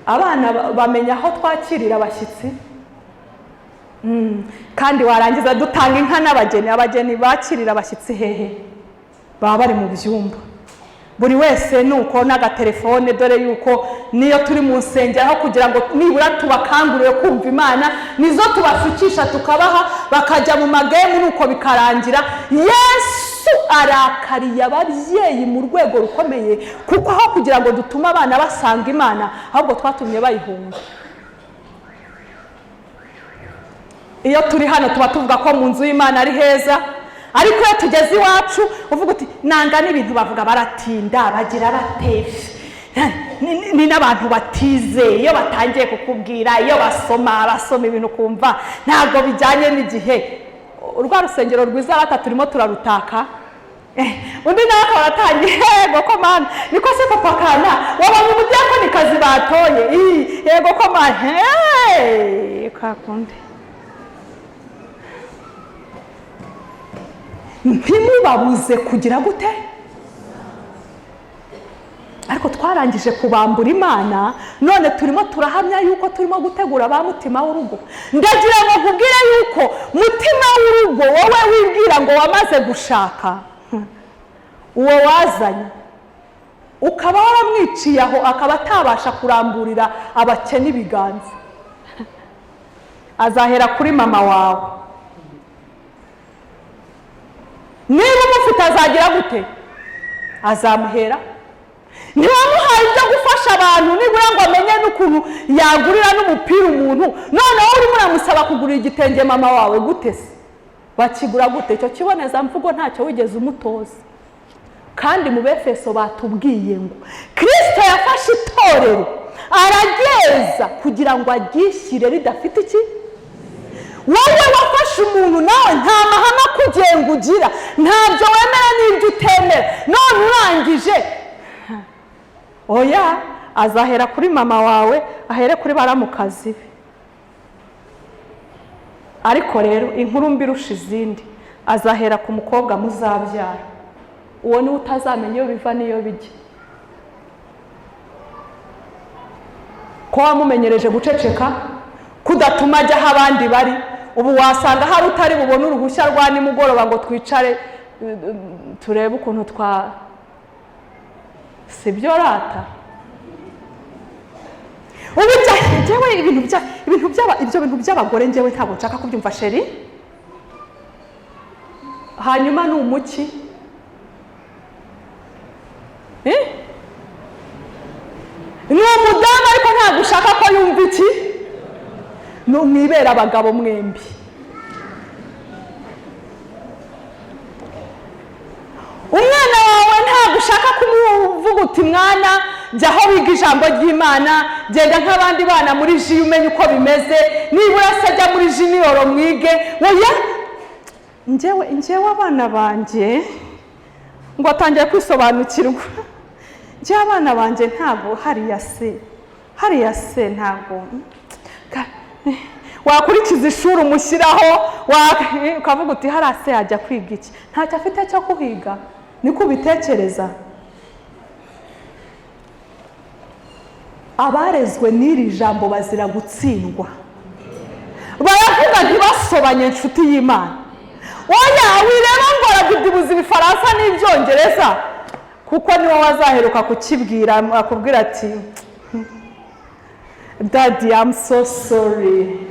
abana bamenya aho twakirira abashyitsi kandi warangiza dutanga inka n'abageni abageni bakirira abashyitsi hehe baba bari mu byumba buri wese nuko n'agatelefone dore yuko niyo turi mu nsengero kugira ngo nibura tubakangurire kumva Imana nizo tubashukisha tukabaha bakajya mu magemu nuko bikarangira Yesu arakariye ababyeyi mu rwego rukomeye kuko aho kugira ngo dutume abana basanga Imana ahubwo twatumye bayihunga iyo turi hano tuba tuvuga ko mu nzu y'Imana ari heza, ariko iyo tugeze iwacu uvuga uti nanga n'ibintu bavuga baratinda bagira batefe, ni n'abantu batize, iyo batangiye kukubwira, iyo basoma ibintu kumva ntabwo bijyanye n'igihe. Urwa rusengero rwiza rata turimo turarutaka, undi nawe akaba aratangiye yego ko mana niko se papa kana wabonye umudiyakonikazi batoye, yego ko mana kakunde. Ntimubabuze kugira gute? Ariko twarangije kubambura Imana, none turimo turahamya yuko turimo gutegura ba mutima w'urugo. Ndagira ngo nkubwire yuko mutima w'urugo wowe wibwira ngo wamaze gushaka, uwo wazanye ukaba waramwiciye aho akaba atabasha kuramburira abakene ibiganza, azahera kuri mama wawe. Niba umufite azagira gute? Azamuhera. Ntiwamuhaye ibyo gufasha abantu nibura ngo amenye n'ukuntu yagurira n'umupira umuntu, noneho urimo uramusaba kugurira igitenge mama wawe gute se? Wakigura gute? Icyo kibonezamvugo ntacyo wigeze umutoza. Kandi mu Befeso batubwiye ngo Kristo yafashe itorero arageza kugira ngo agishyire ridafite iki. Wowe wafashe umuntu nawe nta mahame akugenga ugira, ntabyo wemera n'ibyo utemera, none urangije oya, azahera kuri mama wawe, ahere kuri baramukazi be. Ariko rero inkuru mbi irusha izindi, azahera ku mukobwa muzabyara. Uwo niwe utazamenya iyo biva n'iyo bijya. Ko wamumenyereje guceceka, kudatuma ajya aho abandi bari, ubu wasanga hari utari bubone uruhushya rwa nimugoroba ngo twicare turebe ukuntu sibyo rata. Ubu njyewe ibyo bintu by'abagore njyewe ntabwo nshaka kubyumva sheri. Hanyuma ni umuki? Ni umudamu ariko ntabwo ushaka ko yumva iki? Mwibera abagabo mwembi. Umwana wawe ntabwo ushaka kumuvuga uti mwana jya aho wiga ijambo ry'Imana, genda nk'abandi bana muri ji umenye uko bimeze, nibura se jya muri ji niyoro mwige. Oya, njyewe abana banjye ngo atangiye kwisobanukirwa. Njyewe abana banjye ntabwo hariya se ntabwo wakurikiza ishuri umushyiraho ukavuga uti hariya se yajya kwiga iki, ntacyo afite cyo kuhiga. Niko ubitekereza? Abarezwe n'iri jambo bazira gutsindwa. Baravuga ntibasobanye inshuti y'Imana. Oya, wireba ngo aragudibuza ibifaransa n'ibyongereza, kuko niwe wazaheruka kukibwira, akubwira ati Daddy, I'm so sorry.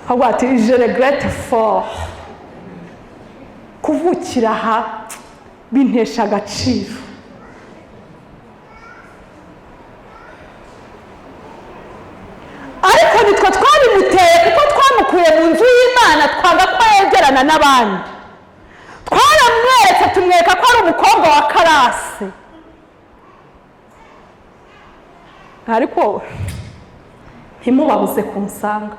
Ahubwo ati je regrette fort. Kuvukira aha bintesha agaciro. Ariko nitwe twabimuteye kuko twamukuye mu nzu y'Imana, twanga ko yegerana n'abandi. Twaramweretse tumwereka ko ari umukobwa wa karase. Ariko ntimubabuze kumusanga.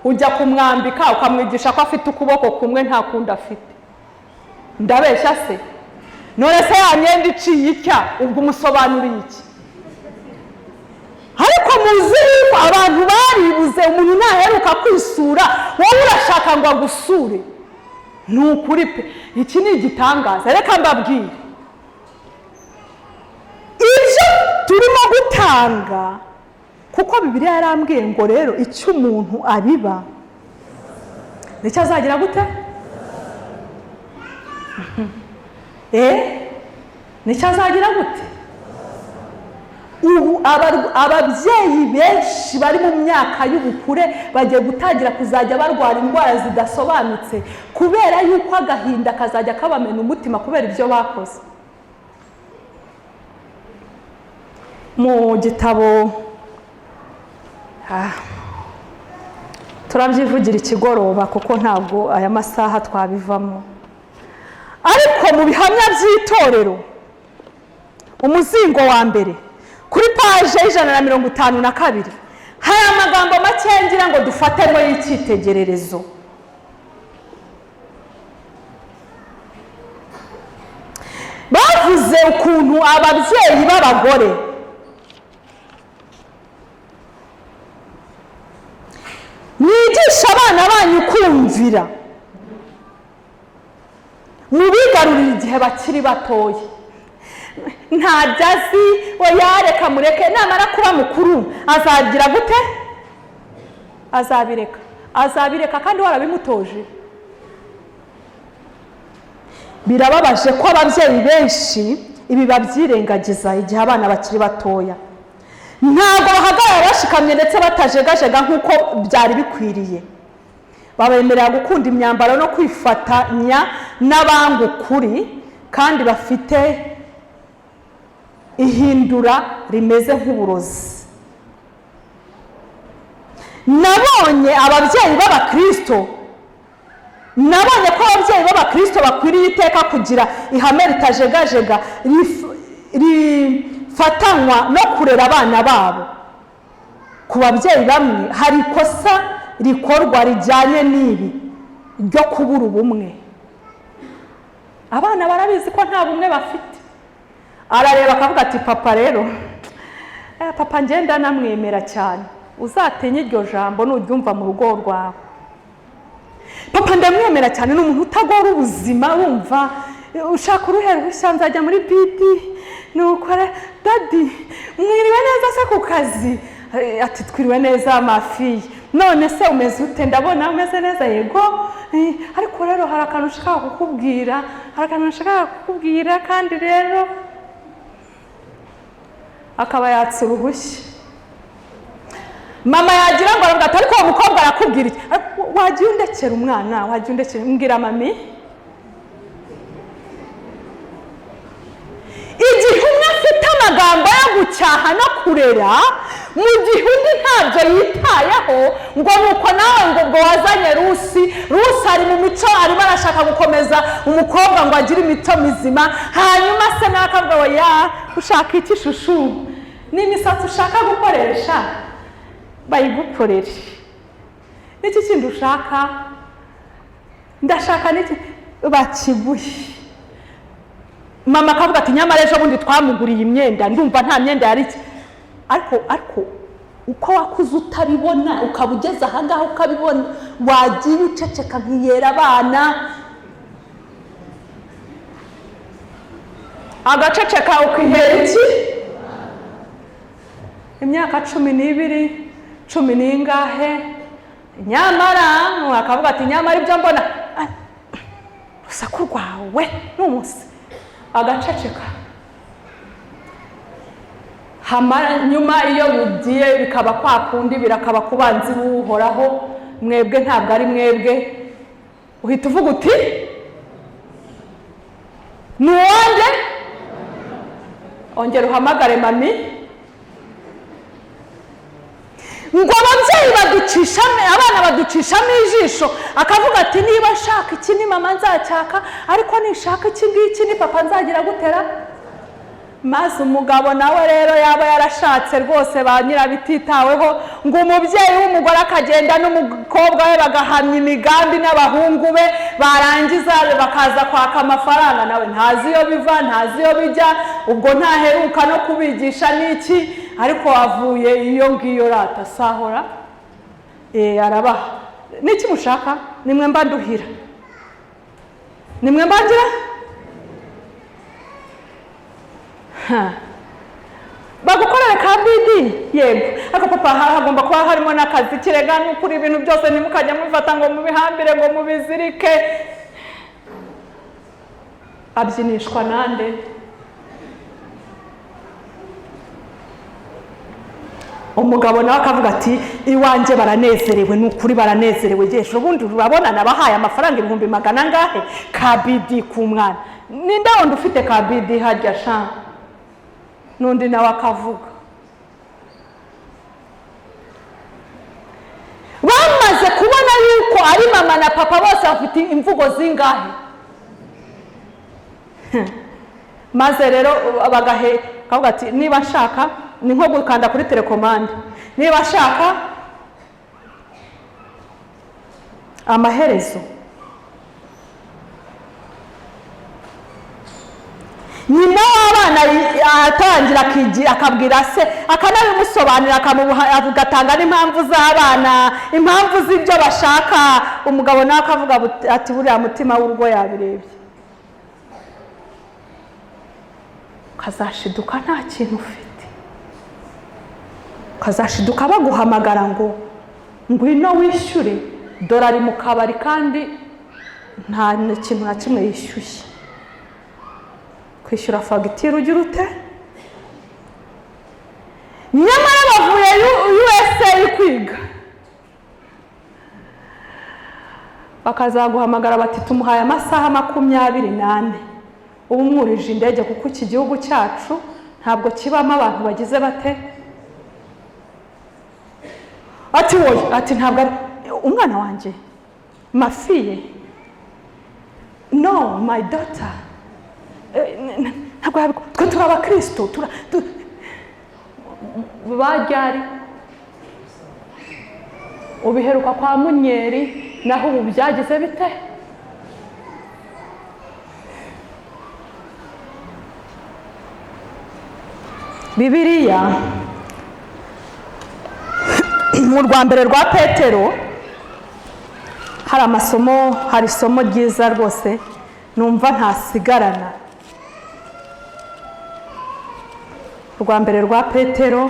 Ujya kumwambika ukamwigisha ko afite ukuboko kumwe nta kundi afite. Ndabeshya se? None se ya myenda iciye icya ubwo umusobanuriye iki? Ariko muzi yuko abantu baribuze, umuntu ntaheruka kwisura, wowe urashaka ngo agusure. Ni ukuri pe, iki ni igitangaza. Reka mbabwire, ibyo turimo gutanga, kuko Bibiliya yarambwiye ngo rero icyo umuntu abiba nicyo azagira gute? Nicyo azagira gute? Ubu ababyeyi benshi bari mu myaka y'ubukure bagiye gutangira kuzajya barwara indwara zidasobanutse kubera yuko agahinda kazajya kabamena umutima kubera ibyo bakoze. mu gitabo turabyivugira ikigoroba kuko ntabwo aya masaha twabivamo, ariko mu bihamya by'itorero umuzingo wa mbere kuri paje y'152 hari amagambo make ngira ngo dufatemo y'icyitegererezo. Bavuze ukuntu ababyeyi b'abagore mwigisha abana banyu kumvira, mubigarurira igihe bakiri batoya. Ntabyo azi, yareka mureke, namara kuba mukuru azagira gute? Azabireka kandi warabimutoje. Birababaje ko ababyeyi benshi ibi babyirengagiza igihe abana bakiri batoya. Ntabwo bahagarara bashikamye ndetse batajegajega nk'uko byari bikwiriye. Babemerera gukunda imyambaro no kwifatanya n'abanga ukuri, kandi bafite ihindura rimeze nk'uburozi. Nabonye ko ababyeyi b'abakristo bakwiriye iteka kugira ihame ritajegajega rifatanywa no kurera abana babo. Ku babyeyi bamwe hari ikosa rikorwa rijyanye n'ibi ryo kubura ubumwe. Abana barabizi ko nta bumwe bafite. Arareba akavuga ati papa rero, papa ngenda namwemera cyane, uzatenye iryo jambo nuryumva mu rugo rwawe. Papa ndamwemera cyane, ni umuntu utagora ubuzima, wumva ushaka uruhero rushya nzajya muri bidi, nuko dadi mwiriwe neza se ku kazi? Ati twiriwe neza mafi, none se umeze ute? Ndabona umeze neza. Yego, ariko rero hari akantu nshaka kukubwira, kandi rero akaba yatse uruhushya. Mama yagira ngo aravuga ati ariko uwo mukobwa arakubwira iki? Wagiye undekera umwana, wagiye undekera. Mbwira mami, igihe umwe afite amagambo yo gucyaha no kurera, mu gihe undi ntabyo yitayeho, ngo nuko nawe ngo ubwo wazanye Rusi ari mu mico, arimo arashaka gukomeza umukobwa ngo agire imico mizima, hanyuma se nawe akavuga ngo ya ushaka iki shushu? N'imisatsi ushaka gukoresha bayigukorere. N'iki kindi ushaka? Ndashaka n'iki? Bakiguhe. Mama akavuga ati nyamara ejo bundi twamuguriye imyenda, ndumva nta myenda yari iki. Ariko uko wakuze utabibona, ukaba ugeze aha ngaha ukabibona, wagiye uceceka nkiyera abana, agaceceka ukihera iki? Imyaka 12, 10 n'ingahe, nyamara akavuga ati nyamara ibyo mbona urusaku rwawe n'umunsi, agaceceka. Hamara nyuma iyo bigiye bikaba kwa kundi, birakaba kubanzi buhoraho, mwebwe ntabwo ari mwebwe, uhita uvuga uti nuwande, ongera uhamagare mami. Ngo ababyeyi abana baducishamo ijisho, akavuga ati niba nshaka iki ni mama nzacyaka, ariko nishaka iki ngiki ni papa nzagira gutera. Maze umugabo nawe rero yaba yarashatse rwose ba nyirabititaweho, ngo umubyeyi w'umugore akagenda n'umukobwa we bagahamya imigambi n'abahungu be, barangiza bakaza kwaka amafaranga, nawe ntazi iyo biva ntazi iyo bijya, ubwo ntaheruka no kubigisha n'iki, ariko wavuye iyo ngiyo rata sahora. Arabaha n'iki mushaka? Nimwe mba nduhira, nimwe mbangira. Bagukorera ka bidi? Yego. Ariko papa hagomba kuba harimo n'akazi, kirega n'ukuri ibintu byose nimukajya mubifata ngo mubihambire ngo mubizirike. Abyinishwa nande? Umugabo nawe akavuga ati iwanjye baranezerewe, n'ukuri baranezerewe. Jesho ubundi urabona nabahaye amafaranga 200 ngahe ka bidi ku mwana. Ninde wundi ufite ka bidi hajya sha? Nundi nawe akavuga ariko ari mama na papa bose bafite imvugo zingahe? Maze rero kavuga ati niba nshaka ni nko gukanda kuri telekomande, niba nshaka amaherezo nyina w'abana atangira akabwira se, akanabimusobanurira, agatanga n'impamvu z'abana, impamvu z'ibyo bashaka. Umugabo nawe akavuga ati buriya mutima w'urugo yabirebye. Ukazashiduka nta kintu ufite, ukazashiduka baguhamagara ngo ngwino wishyure, dorari mu kabari kandi nta kintu na kimwe yishyushye. Kwishyura fagitire ugira ute? Nyamara bavuye USA kwiga, bakazaguhamagara bati tumuhaye amasaha 24, ubu mwurije indege, kuko iki gihugu cyacu ntabwo kibamo abantu bagize bate. Ati wowe, ati ntabwo ari umwana wanjye, mafiye, no my daughter, ntabwo twe turi abakristo, bajyari ubiheruka kwa Munyeri, naho ubu byagize bite? Bibiliya mu rwa mbere rwa Petero hari isomo ryiza rwose numva ntasigarana. Rwa mbere rwa Petero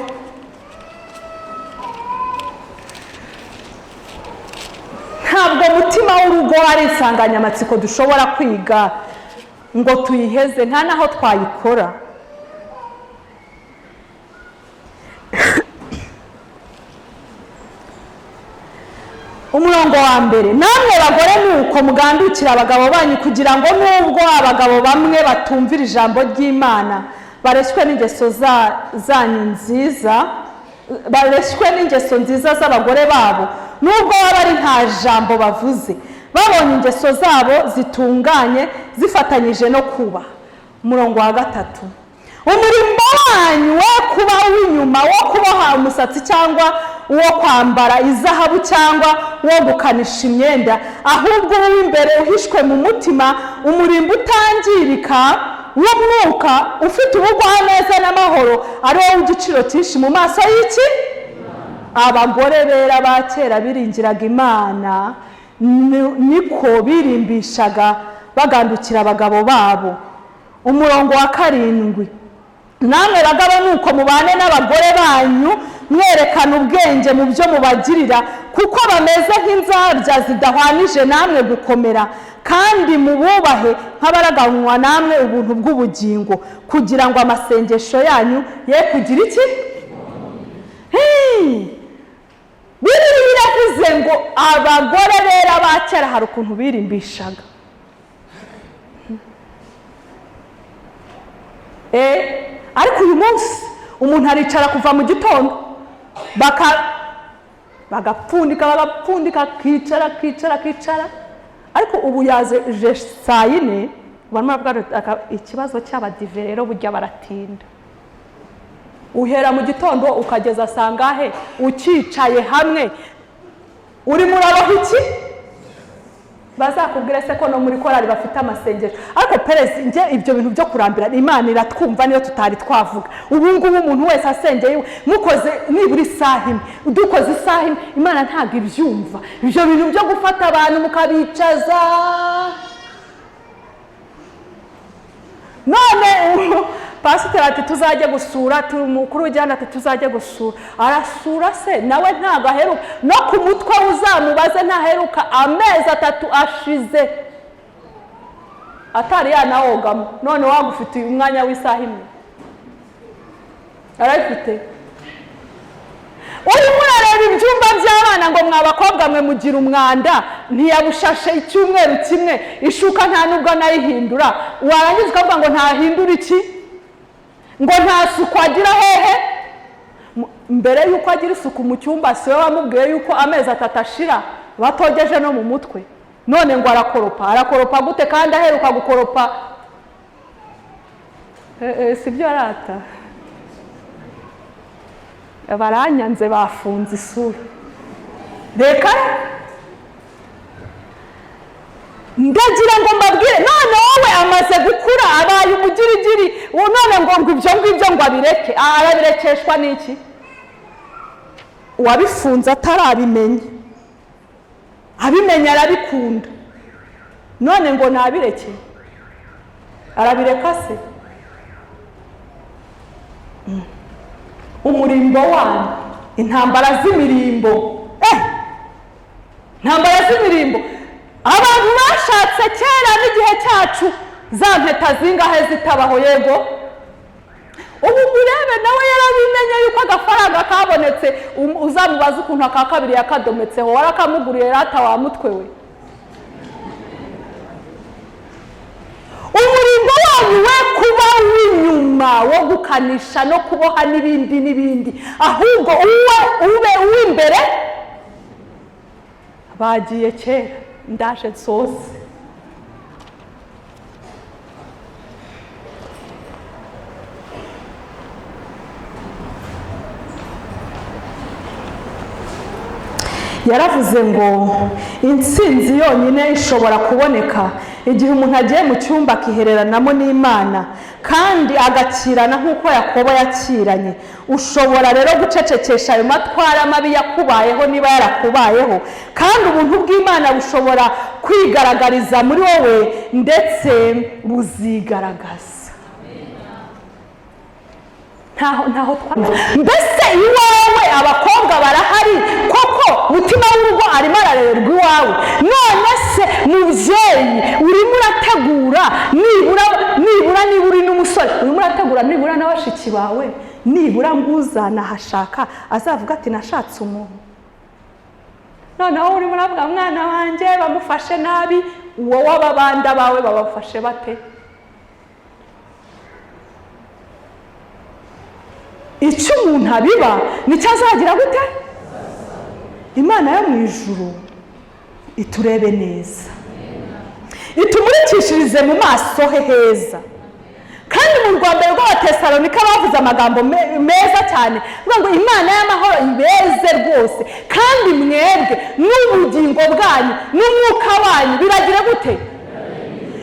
ntabwo mutima w'urugo ari insanganyamatsiko dushobora kwiga ngo tuyiheze, nta naho twayikora. Umurongo wa mbere, namwe bagore nuko mugandukira abagabo banyu, kugira ngo nubwo abagabo bamwe batumvira ijambo ry'Imana bareshwe n'ingeso zanyu nziza, bareshwe n'ingeso nziza z'abagore babo, nubwo baba ari nta jambo bavuze, babonye ingeso zabo zitunganye zifatanyije no kubaha. Umurongo wa gatatu, umurimo wanyu wo kuba w'inyuma, wo kuboha umusatsi cyangwa uwo kwambara izahabu cyangwa uwo gukanisha imyenda, ahubwo w'imbere uhishwe mu mutima, umurimbo utangirika w'umwuka, ufite ubugwaneza n'amahoro, ari wo w'igiciro cyinshi mu maso y'iki? Abagore bera ba kera biringiraga Imana, niko birimbishaga bagandukira abagabo babo. Umurongo wa karindwi, namwe bagabo nuko mubane n'abagore banyu mwerekana ubwenge mu byo mubagirira, kuko bameze nk'inzabya zidahwanije namwe gukomera, kandi mububahe nk'abaraganwa namwe ubuntu bw'ubugingo, kugira ngo amasengesho yanyu ye kugira iki? Bibiliya iravuze ngo abagore bera ba kera hari ukuntu birimbishaga. Ariko uyu munsi umuntu aricara kuva mu gitondo bagapfundika kicara, ariko ubu yaje saa 4 barimo bavuga ikibazo cy'abadive rero burya baratinda. Uhera mu gitondo ukageza sangahe ukicaye hamwe, uri murabaho iki? Bazakubwira se ko no muri korali bafite amasengesho. Ariko perezi nje ibyo bintu byo kurambira Imana iratwumva niyo tutari twavuga. Ubu ngubu umuntu wese asengeye mukoze niburi sahi, dukoze sahi, Imana ntago ibyumva. Ibyo bintu byo gufata abantu mukabicaza, none pasiteri ati tuzajye gusura, umukuru w'ijyana ati tuzajye gusura, arasura se nawe ntago aheruka, no ku mutwe uzamubaze ntaheruka, amezi 3 ashize atari yanawogamo, none wagufitiye umwanya w'isaha imwe arayifite. Urimo urareba ibyumba by'abana ngo mwabakobwa mwe mugira umwanda, ntiyabushashe icyumweru kimwe, ishuka nta nubwo nayihindura, warangiza ukavuga ngo ntahindura iki, ngo nta suku agira hehe. Mbere yuko agira isuku mu cyumba siwe wamubwiye yuko amezi 3 ashira batogeje no mu mutwe. None ngo arakoropa gute kandi aheruka gukoropa? Sibyo arata. Baranyanze bafunze isura. Reka ndagira ngo mbabwire, none wowe amaze gukura abaye umugirigiri, none ngo ibyo ngibyo ngo abireke. Arabirekeshwa n'iki? Uwabifunze atarabimenye, abimenye arabikunda, none ngo nabireke. Arabireka se? Umurimbo wanyu, intambara z'imirimbo, intambara z'imirimbo. Abantu bashatse kera n'igihe cyacu za mpeta zingahe zitabaho, yego ubu murebe nawe yarabimenye yuko agafaranga kabonetse. Uzamubaza ukuntu aka kabiri yakadometseho, warakamuguriye rata wa mutwe we. Umurimbo wanyu we kuba w'inyuma wo gukanisha no kuboha n'ibindi, ahubwo ube uw'imbere. Bagiye kera, ndaje nsose. Yaravuze ngo intsinzi yonyine ishobora kuboneka igihe umuntu agiye mu cyumba akihereranamo n'Imana kandi agakirana nk'uko Yakobo yakiranye. Ushobora rero gucecekesha ayo matwara mabi yakubayeho niba yarakubayeho, kandi ubuntu bw'Imana bushobora kwigaragariza muri wowe ndetse buzigaragaza. Ntaho mbese iwawe abakobwa barahari koko, mutima w'urugo arimo ararererwa iwawe. None se mubyeyi urimo urategura nibura uri n'umusore, urimo urategura nibura n'abashiki bawe, nibura nguzanahashaka azavuga ati nashatse umuntu. Noneho urimo uravuga mwana wanjye bamufashe nabi, uwo w'ababanda bawe babafashe bate? Icyo umuntu abiba nicyo azagira gute? Imana yo mu ijuru iturebe neza, itumurikishirize mu maso he heza. Kandi mu Rwanda rw'Abatesalonika bavuze amagambo meza cyane, ngo Imana y'amahoro ibeze rwose, kandi mwebwe n'ubugingo bwanyu n'umwuka wanyu biragira gute?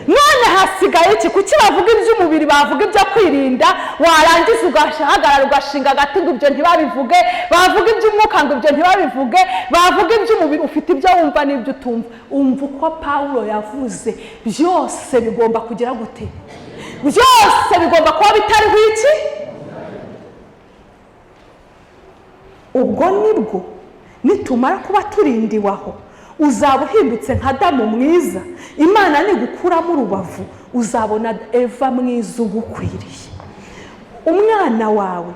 None hasigaye iki? Kuki bavuga iby'umubiri, bavuga ibyo kwirinda, warangiza ugahagarara ugashinga agati ngo ibyo ntibabivuge, bavuga iby'umwuka ngo ibyo ntibabivuge, bavuga iby'umubiri, ufite ibyo wumva n'ibyo utumva. Umva uko Pawulo yavuze, byose bigomba kugira gute? Byose bigomba kuba bitariho iki? Ubwo nibwo nitumara kuba turindiwe aho, uzaba uhindutse nka Adamu mwiza. Imana nigukuramo urubavu uzabona Eva mwiza ugukwiriye. Umwana wawe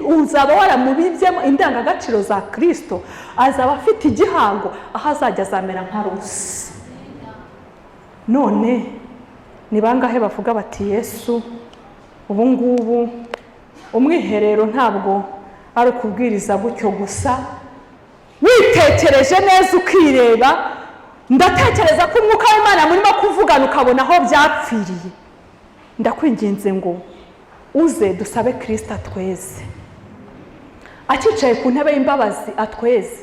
uzaba waramubibyemo indangagaciro za Kristo, azaba afite igihango, aho azajya azamera nka Rusi. None ni bangahe bavuga bati Yesu ubu ngubu umwiherero ntabwo ari ukubwiriza gutyo gusa? Witekereje neza ukireba, ndatekereza ko umwuka w'Imana murimo kuvugana ukabona aho byapfiriye. Ndakwinginze ngo uze dusabe Kristo atweze, akicaye ku ntebe y'imbabazi atweze.